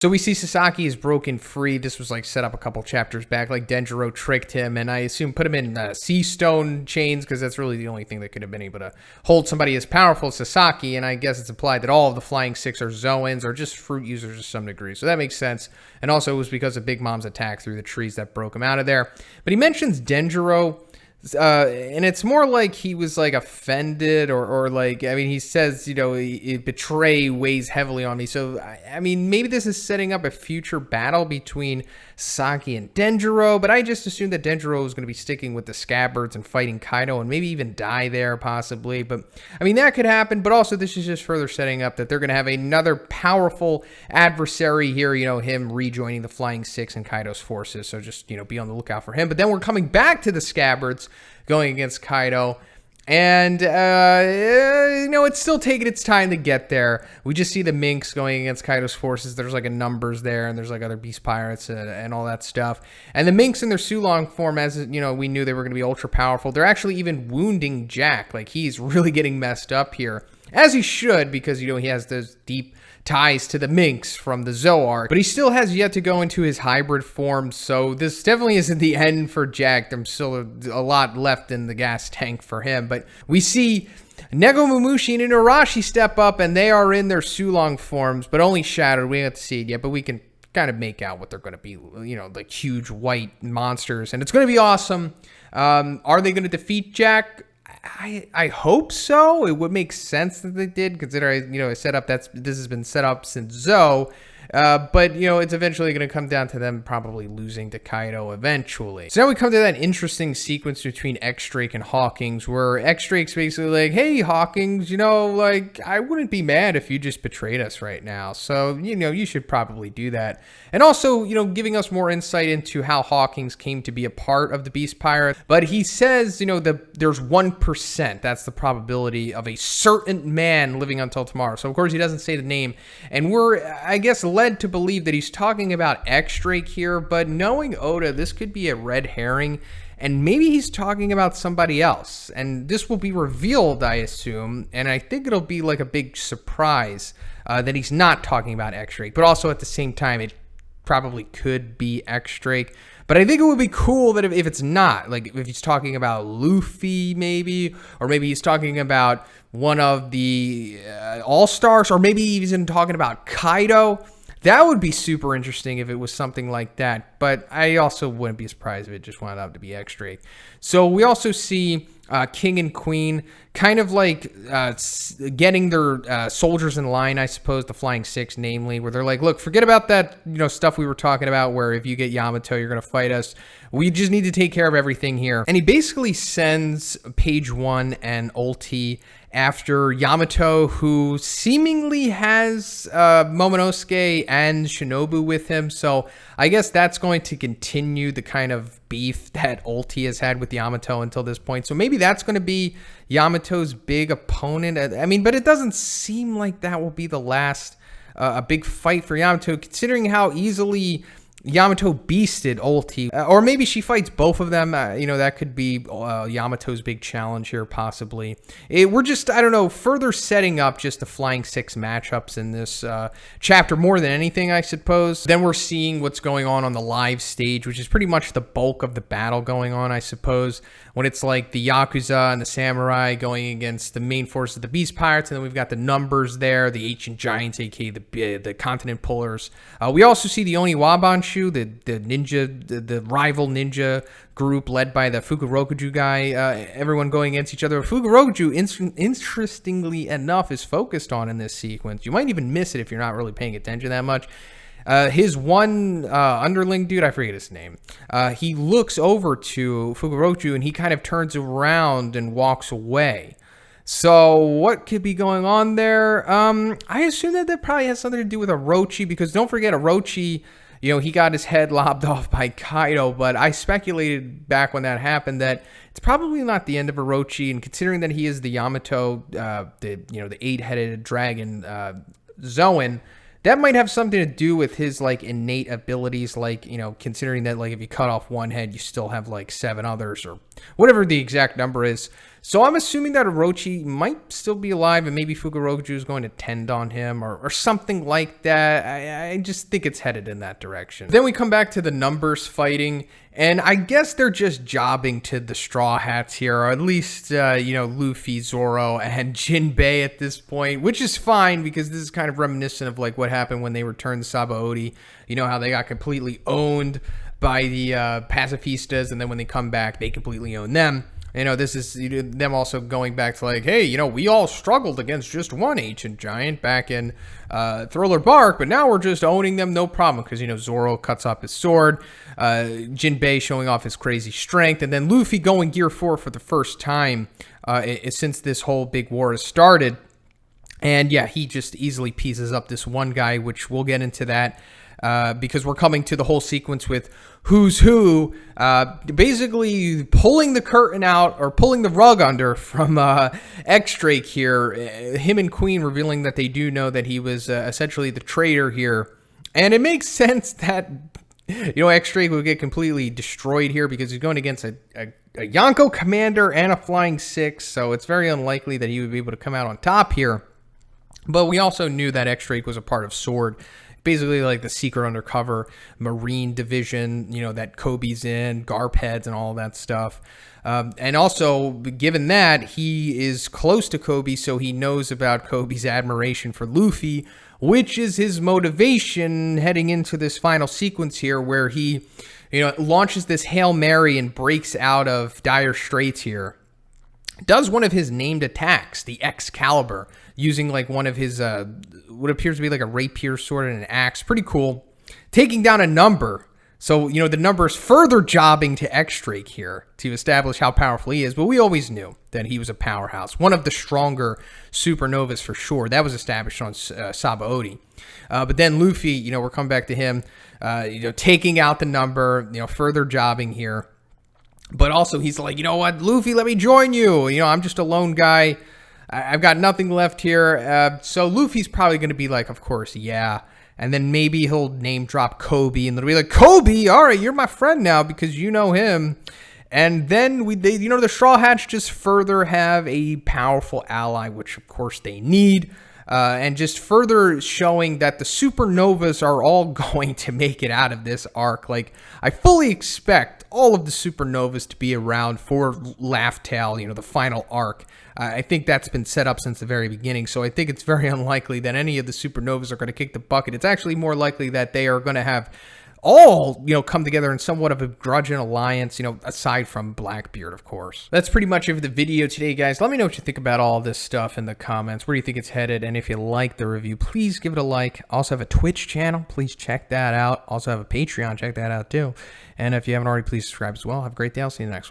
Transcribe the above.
So we see Sasaki is broken free. This was like set up a couple chapters back. Like Denjiro tricked him, and I assume put him in sea stone chains because that's really the only thing that could have been able to hold somebody as powerful as Sasaki. And I guess it's implied that all of the Flying Six are Zoans or just fruit users to some degree. So that makes sense. And also it was because of Big Mom's attack through the trees that broke him out of there. But he mentions Denjiro. And it's more like he was like offended or like, I mean, he says, betray weighs heavily on me. So, I mean, maybe this is setting up a future battle between Sasaki and Denjiro, but I just assumed that Denjiro was going to be sticking with the scabbards and fighting Kaido and maybe even die there possibly. But I mean, that could happen, but also this is just further setting up that they're going to have another powerful adversary here, him rejoining the Flying Six and Kaido's forces. So just, be on the lookout for him. But then we're coming back to the scabbards going against Kaido, and it's still taking its time to get there. We just see the Minks going against Kaido's forces. There's like a numbers there, and there's like other beast pirates and all that stuff. And the Minks in their Sulong form, as we knew they were going to be ultra powerful. They're actually even wounding Jack. Like, he's really getting messed up here, as he should, because he has those deep ties to the Minks from the Zoar, but he still has yet to go into his hybrid form, so this definitely isn't the end for Jack. There's still a lot left in the gas tank for him, but we see Negomamushi and Inarashi step up, and they are in their Sulong forms, but only shadowed. We haven't to see it yet, but we can kind of make out what they're going to be, like huge white monsters, and it's going to be awesome. Are they going to defeat Jack? I hope so. It would make sense that they did, considering this has been set up since Zo. But it's eventually going to come down to them probably losing to Kaido eventually. So now we come to that interesting sequence between X-Drake and Hawkins, where X-Drake's basically like, hey, Hawkins, I wouldn't be mad if you just betrayed us right now. So, you should probably do that. And also, giving us more insight into how Hawkins came to be a part of the Beast Pirate. But he says, there's 1%. That's the probability of a certain man living until tomorrow. So, of course, he doesn't say the name. And we're, I guess, led to believe that he's talking about X-Drake here. But knowing Oda, this could be a red herring. And maybe he's talking about somebody else. And this will be revealed, I assume. And I think it'll be like a big surprise that he's not talking about X-Drake. But also at the same time, it probably could be X-Drake. But I think it would be cool that if it's not, like if he's talking about Luffy maybe, or maybe he's talking about one of the All-Stars, or maybe he's even talking about Kaido. That would be super interesting if it was something like that. But I also wouldn't be surprised if it just wound up to be X-Drake. So we also see King and Queen kind of like getting their soldiers in line, I suppose, the Flying Six, namely, where they're like, look, forget about that stuff we were talking about where if you get Yamato, you're going to fight us. We just need to take care of everything here. And he basically sends Page One and Ulti after Yamato, who seemingly has Momonosuke and Shinobu with him. So I guess that's going to continue the kind of beef that Ulti has had with Yamato until this point. So maybe that's going to be Yamato's big opponent. I mean, but it doesn't seem like that will be the last a big fight for Yamato, considering how easily Yamato beasted Ulti, or maybe she fights both of them. That could be Yamato's big challenge here, possibly. We're just, I don't know, further setting up just the Flying Six matchups in this chapter more than anything, I suppose. Then we're seeing what's going on the live stage, which is pretty much the bulk of the battle going on, I suppose, when it's like the Yakuza and the Samurai going against the main force of the Beast Pirates, and then we've got the numbers there, the Ancient Giants, aka the Continent Pullers. We also see the Oniwabanshu, the ninja, the rival ninja group led by the Fukurokuju guy, everyone going against each other. Fukurokuju, interestingly enough, is focused on in this sequence. You might even miss it if you're not really paying attention that much. His one underling dude, I forget his name, he looks over to Fukurokuju and he kind of turns around and walks away. So what could be going on there? I assume that probably has something to do with Orochi, because don't forget Orochi, he got his head lopped off by Kaido, but I speculated back when that happened that it's probably not the end of Orochi, and considering that he is the Yamato, the eight-headed dragon Zoan, that might have something to do with his like innate abilities, like, considering that like if you cut off one head, you still have like 7 others or whatever the exact number is. So I'm assuming that Orochi might still be alive and maybe Fukuroju is going to tend on him or something like that. I just think it's headed in that direction. Then we come back to the numbers fighting, and I guess they're just jobbing to the Straw Hats here, or at least, Luffy, Zoro, and Jinbei at this point, which is fine because this is kind of reminiscent of like what happened when they returned to Sabaody. You know how they got completely owned by the pacifistas, and then when they come back, they completely own them. This is them also going back to like, hey, we all struggled against just one ancient giant back in Thriller Bark, but now we're just owning them, no problem, because, Zoro cuts off his sword, Jinbei showing off his crazy strength, and then Luffy going Gear 4 for the first time since this whole big war has started. And yeah, he just easily pieces up this one guy, which we'll get into that. Because we're coming to the whole sequence with who's who, basically pulling the curtain out or pulling the rug under from X-Drake here. Him and Queen revealing that they do know that he was essentially the traitor here. And it makes sense that, X-Drake would get completely destroyed here because he's going against a Yonko commander and a Flying Six. So it's very unlikely that he would be able to come out on top here. But we also knew that X-Drake was a part of Sword. Basically like the secret undercover Marine division, that Kobe's in, Garp heads and all that stuff. And also, given that, he is close to Kobe, so he knows about Kobe's admiration for Luffy, which is his motivation heading into this final sequence here where he, launches this Hail Mary and breaks out of dire straits here. Does one of his named attacks, the Excalibur, using like one of his, what appears to be like a rapier sword and an axe. Pretty cool. Taking down a number. So, the number is further jobbing to X-Drake here to establish how powerful he is. But we always knew that he was a powerhouse. One of the stronger supernovas for sure. That was established on Sabaody. But then Luffy, we're coming back to him, taking out the number, further jobbing here. But also he's like, you know what, Luffy, let me join you. I'm just a lone guy. I've got nothing left here. So Luffy's probably going to be like, of course, yeah. And then maybe he'll name drop Kobe and they'll be like, Kobe, all right, you're my friend now because you know him. And then the Straw Hats just further have a powerful ally, which of course they need. And just further showing that the supernovas are all going to make it out of this arc. Like, I fully expect all of the supernovas to be around for Laugh Tale, the final arc. I think that's been set up since the very beginning, so I think it's very unlikely that any of the supernovas are going to kick the bucket. It's actually more likely that they are going to have all, come together in somewhat of a grudging alliance, aside from Blackbeard, of course. That's pretty much it for the video today, guys. Let me know what you think about all this stuff in the comments. Where do you think it's headed? And if you like the review, please give it a like. Also have a Twitch channel. Please check that out. Also have a Patreon. Check that out, too. And if you haven't already, please subscribe as well. Have a great day. I'll see you in the next one.